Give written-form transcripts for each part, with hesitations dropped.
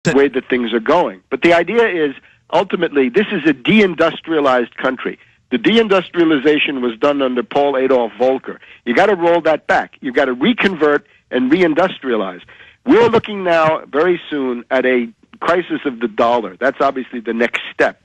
the way that things are going. But the idea is, ultimately, this is a deindustrialized country. The deindustrialization was done under Paul Adolf Volcker. You got to roll that back. You've got to reconvert and reindustrialize. We're looking now very soon at a crisis of the dollar. That's obviously the next step,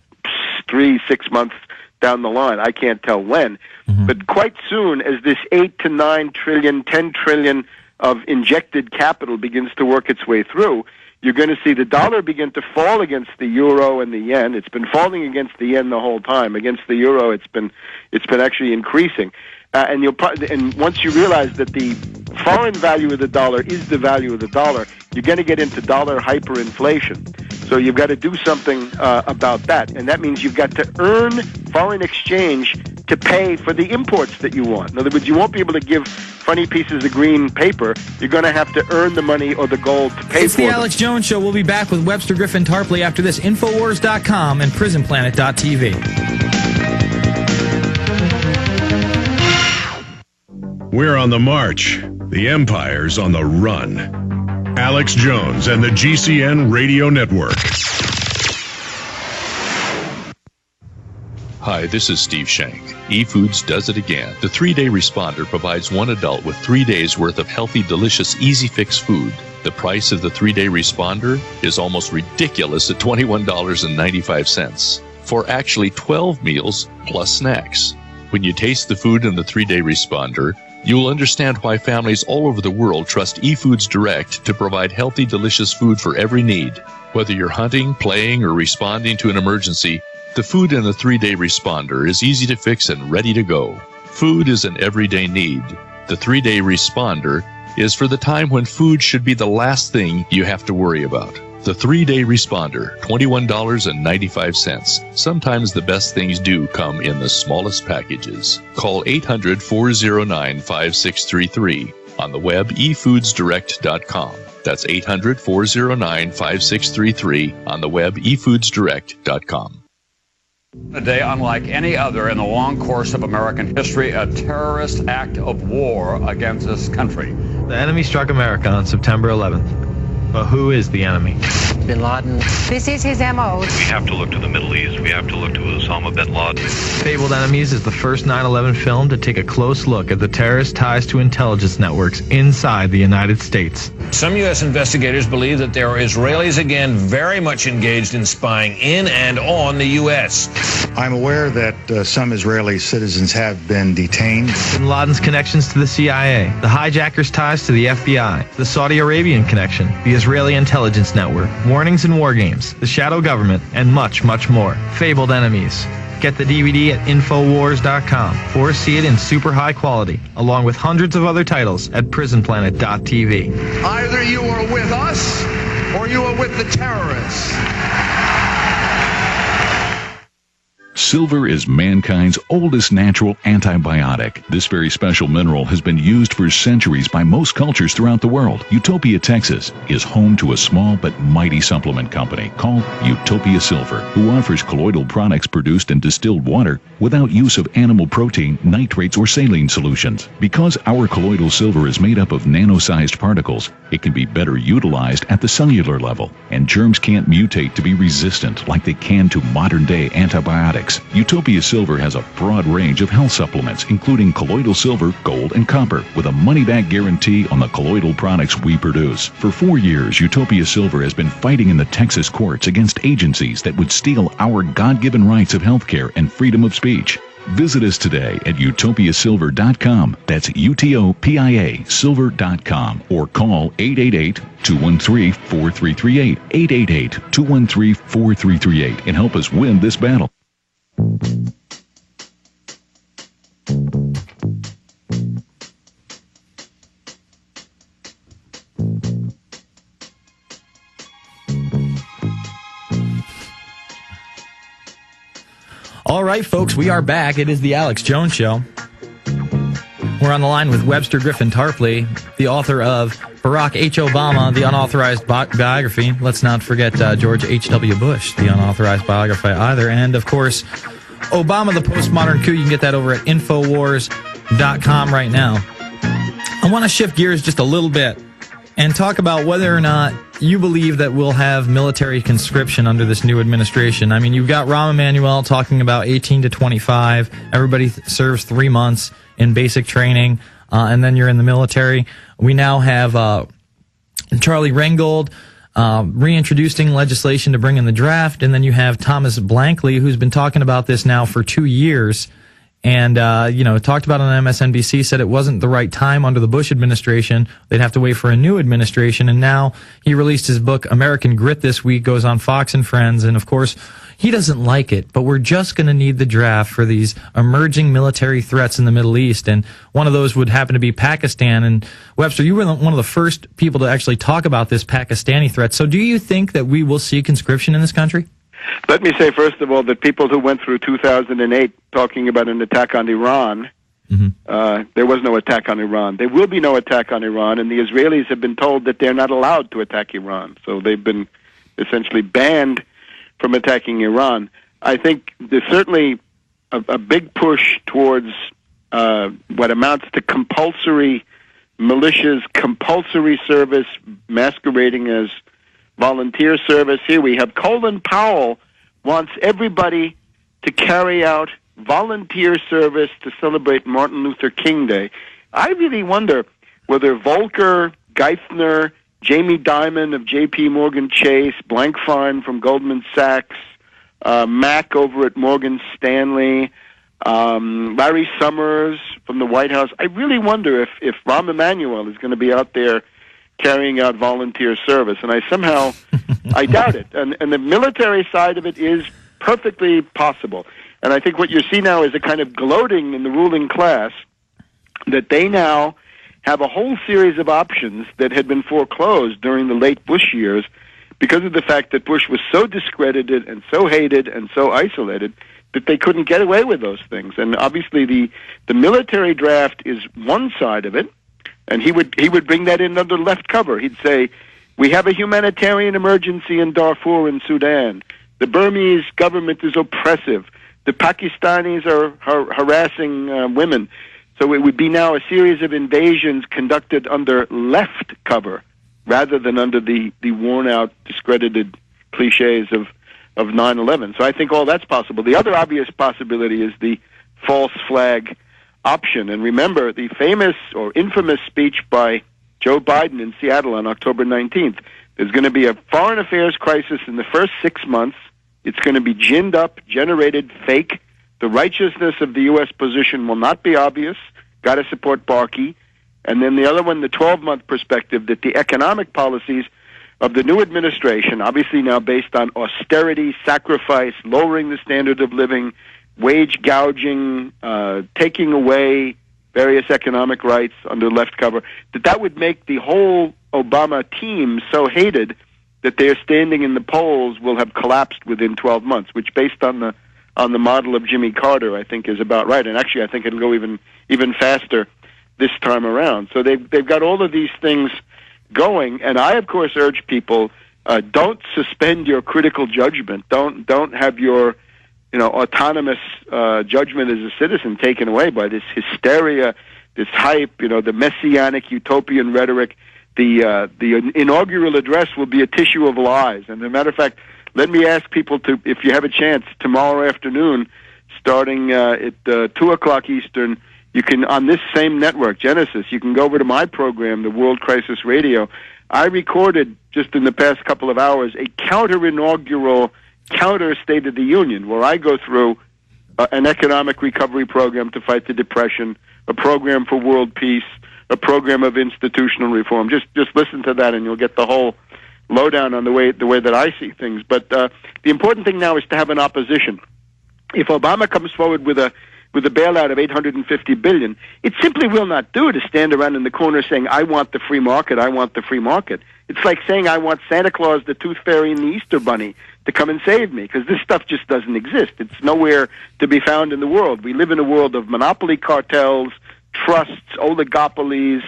3-6 months down the line. I can't tell when. Mm-hmm. But quite soon, as this 8 to 9 trillion, 10 trillion of injected capital begins to work its way through, you're going to see the dollar begin to fall against the euro and the yen. It's been falling against the yen the whole time. Against the euro, it's been actually increasing. And once you realize that the foreign value of the dollar is the value of the dollar, you're going to get into dollar hyperinflation. So you've got to do something about that. And that means you've got to earn foreign exchange to pay for the imports that you want. In other words, you won't be able to give funny pieces of green paper. You're going to have to earn the money or the gold to pay for it. It's the Alex Jones Show. We'll be back with Webster Griffin Tarpley after this. Infowars.com and PrisonPlanet.tv. We're on the march. The Empire's on the run. Alex Jones and the GCN Radio Network. Hi, this is Steve Shank. eFoods does it again. The 3-Day Responder provides one adult with 3 days worth of healthy, delicious, easy fix food. The price of the 3-Day Responder is almost ridiculous at $21.95 for actually 12 meals plus snacks. When you taste the food in the 3-Day Responder, you'll understand why families all over the world trust eFoods Direct to provide healthy, delicious food for every need. Whether you're hunting, playing, or responding to an emergency, the food in the 3-Day Responder is easy to fix and ready to go. Food is an everyday need. The 3-Day Responder is for the time when food should be the last thing you have to worry about. The 3-Day Responder, $21.95. Sometimes the best things do come in the smallest packages. Call 800-409-5633. On the web, efoodsdirect.com. That's 800-409-5633. On the web, efoodsdirect.com. A day unlike any other in the long course of American history, a terrorist act of war against this country. The enemy struck America on September 11th. But who is the enemy? Bin Laden. This is his M.O. We have to look to the Middle East. We have to look to Osama bin Laden. Fabled Enemies is the first 9/11 film to take a close look at the terrorist ties to intelligence networks inside the United States. Some U.S. investigators believe that there are Israelis again very much engaged in spying in and on the U.S. I'm aware that some Israeli citizens have been detained. Bin Laden's connections to the CIA, the hijackers' ties to the FBI, the Saudi Arabian connection, the Israeli intelligence network, warnings and war games, the shadow government, and much, much more. Fabled Enemies. Get the DVD at Infowars.com or see it in super high quality, along with hundreds of other titles at PrisonPlanet.tv. Either you are with us or you are with the terrorists. Silver is mankind's oldest natural antibiotic. This very special mineral has been used for centuries by most cultures throughout the world. Utopia, Texas is home to a small but mighty supplement company called Utopia Silver, who offers colloidal products produced in distilled water without use of animal protein, nitrates, or saline solutions. Because our colloidal silver is made up of nano-sized particles, it can be better utilized at the cellular level, and germs can't mutate to be resistant like they can to modern-day antibiotics. Utopia Silver has a broad range of health supplements, including colloidal silver, gold, and copper, with a money-back guarantee on the colloidal products we produce. For 4 years, Utopia Silver has been fighting in the Texas courts against agencies that would steal our God-given rights of health care and freedom of speech. Visit us today at utopiasilver.com. That's UTOPIA silver.com, or call 888-213-4338, 888-213-4338, and help us win this battle. All right, folks, we are back. It is the Alex Jones Show. We're on the line with Webster Griffin Tarpley, the author of Barack H. Obama, the unauthorized biography. Let's not forget George H.W. Bush, the unauthorized biography either. And, of course, Obama, the Postmodern Coup. You can get that over at Infowars.com right now. I want to shift gears just a little bit and talk about whether or not you believe that we'll have military conscription under this new administration. I mean, you've got Rahm Emanuel talking about 18 to 25. Everybody serves 3 months in basic training, and then you're in the military. We now have Charlie Reingold reintroducing legislation to bring in the draft, and then you have Thomas Blankley, who's been talking about this now for 2 years. And, talked about it on MSNBC, said it wasn't the right time under the Bush administration. They'd have to wait for a new administration. And now he released his book, American Grit, this week, goes on Fox and Friends. And, of course, he doesn't like it, but we're just going to need the draft for these emerging military threats in the Middle East. And one of those would happen to be Pakistan. And, Webster, you were one of the first people to actually talk about this Pakistani threat. So do you think that we will see conscription in this country? Let me say, first of all, that people who went through 2008 talking about an attack on Iran, there was no attack on Iran. There will be no attack on Iran, and the Israelis have been told that they're not allowed to attack Iran. So they've been essentially banned from attacking Iran. I think there's certainly a big push towards what amounts to compulsory militias, compulsory service masquerading as volunteer service. Here we have Colin Powell wants everybody to carry out volunteer service to celebrate Martin Luther King Day. I really wonder whether Volcker, Geithner, Jamie Dimon of J.P. Morgan Chase, Blankfein from Goldman Sachs, Mack over at Morgan Stanley, Larry Summers from the White House. I really wonder if Rahm Emanuel is going to be out there carrying out volunteer service, and I doubt it. And the military side of it is perfectly possible. And I think what you see now is a kind of gloating in the ruling class that they now have a whole series of options that had been foreclosed during the late Bush years because of the fact that Bush was so discredited and so hated and so isolated that they couldn't get away with those things. And obviously the military draft is one side of it. And he would bring that in under left cover. He'd say, we have a humanitarian emergency in Darfur in Sudan. The Burmese government is oppressive. The Pakistanis are harassing women. So it would be now a series of invasions conducted under left cover rather than under the worn-out, discredited cliches of 9/11. So I think all that's possible. The other obvious possibility is the false flag option. And remember the famous or infamous speech by Joe Biden in Seattle on October 19th. There's going to be a foreign affairs crisis in the first 6 months. It's going to be ginned up, generated, fake. The righteousness of the U.S. position will not be obvious. Got to support Barkey. And then the other one, the 12-month perspective, that the economic policies of the new administration, obviously now based on austerity, sacrifice, lowering the standard of living, wage gouging, taking away various economic rights under left cover, that would make the whole Obama team so hated that their standing in the polls will have collapsed within 12 months, which based on the model of Jimmy Carter, I think is about right. And actually I think it'll go even faster this time around. So they've got all of these things going, and I of course urge people, don't suspend your critical judgment. Don't have your autonomous judgment as a citizen taken away by this hysteria, this hype, the messianic utopian rhetoric. The inaugural address will be a tissue of lies. And as a matter of fact, let me ask people to, if you have a chance, tomorrow afternoon, starting at 2 o'clock Eastern, you can, on this same network, Genesis, you can go over to my program, the World Crisis Radio. I recorded, just in the past couple of hours, a counter-inaugural counter-State of the Union, where I go through an economic recovery program to fight the Depression, a program for world peace, a program of institutional reform. Just listen to that, and you'll get the whole lowdown on the way that I see things. But the important thing now is to have an opposition. If Obama comes forward with a bailout of $850 billion, it simply will not do to stand around in the corner saying, I want the free market, I want the free market. It's like saying I want Santa Claus, the Tooth Fairy, and the Easter Bunny to come and save me, because this stuff just doesn't exist. It's nowhere to be found in the world. We live in a world of monopoly cartels, trusts, oligopolies,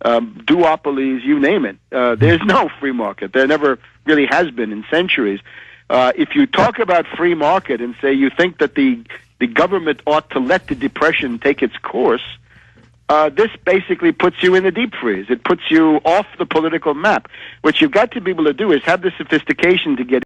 duopolies, you name it. There's no free market. There never really has been in centuries. If you talk about free market and say you think that the government ought to let the Depression take its course, this basically puts you in the deep freeze. It puts you off the political map. What you've got to be able to do is have the sophistication to get